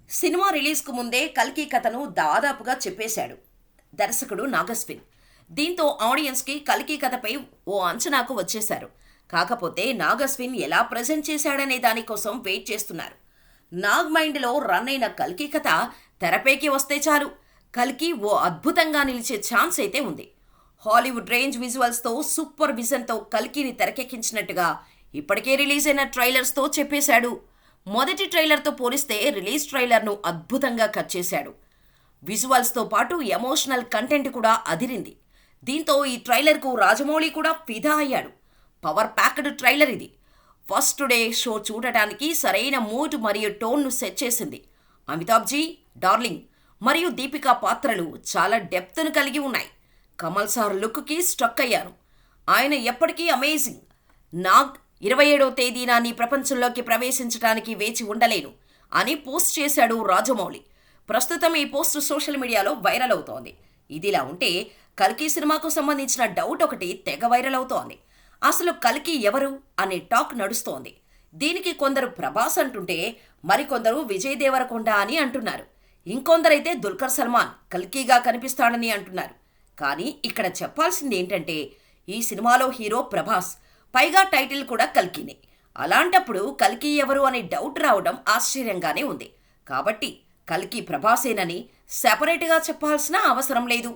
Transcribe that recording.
Cinema రిలీజ్కు ముందే కల్కి కథను దాదాపుగా చెప్పేశాడు దర్శకుడు నాగస్విన్. దీంతో ఆడియన్స్కి కల్కి కథపై ఓ అంచనాకు వచ్చేశారు. కాకపోతే నాగస్విన్ ఎలా ప్రజెంట్ చేశాడనే దానికోసం వెయిట్ చేస్తున్నారు. నాగ్ మైండ్లో రన్ అయిన కల్కి కథ తెరపైకి వస్తే చాలు కల్కి ఓ అద్భుతంగా నిలిచే ఛాన్స్ అయితే ఉంది. హాలీవుడ్ రేంజ్ విజువల్స్తో సూపర్ విజన్తో కల్కిని తెరకెక్కించినట్టుగా ఇప్పటికే రిలీజ్ అయిన ట్రైలర్స్తో చెప్పేశాడు. మొదటి ట్రైలర్తో పోలిస్తే రిలీజ్ ట్రైలర్ను అద్భుతంగా కట్ చేశాడు. విజువల్స్తో పాటు ఎమోషనల్ కంటెంట్ కూడా అదిరింది. దీంతో ఈ ట్రైలర్కు రాజమౌళి కూడా ఫిదా అయ్యాడు. పవర్ ప్యాక్డ్ ట్రైలర్ ఇది. ఫస్ట్ డే షో చూడటానికి సరైన మూడ్ మరియు టోన్ను సెట్ చేసింది. అమితాబ్జీ, డార్లింగ్ మరియు దీపికా పాత్రలు చాలా డెప్త్ను కలిగి ఉన్నాయి. కమల్ సార్ లుక్కి స్ట్రక్ అయ్యాను. ఆయన ఎప్పటికీ అమేజింగ్. నాగ్ 27వ తేదీన నీ ప్రపంచంలోకి ప్రవేశించడానికి వేచి ఉండలేను అని పోస్ట్ చేశాడు రాజమౌళి. ప్రస్తుతం ఈ పోస్ట్ సోషల్ మీడియాలో వైరల్ అవుతోంది. ఇదిలా ఉంటే కల్కి సినిమాకు సంబంధించిన డౌట్ ఒకటి తెగ వైరల్ అవుతోంది. అసలు కల్కి ఎవరు అనే టాక్ నడుస్తోంది. దీనికి కొందరు ప్రభాస్ అంటుంటే మరికొందరు విజయ్ దేవరకొండ అని అంటున్నారు. ఇంకొందరైతే దుల్కర్ సల్మాన్ కల్కిగా కనిపిస్తాడని అంటున్నారు. కానీ ఇక్కడ చెప్పాల్సింది ఏంటంటే ఈ సినిమాలో హీరో ప్రభాస్, పైగా టైటిల్ కూడా కల్కినే. అలాంటప్పుడు కల్కి ఎవరు అనే డౌట్ రావడం ఆశ్చర్యంగానే ఉంది. కాబట్టి కల్కి ప్రభాసేనని సెపరేట్గా చెప్పాల్సిన అవసరం లేదు.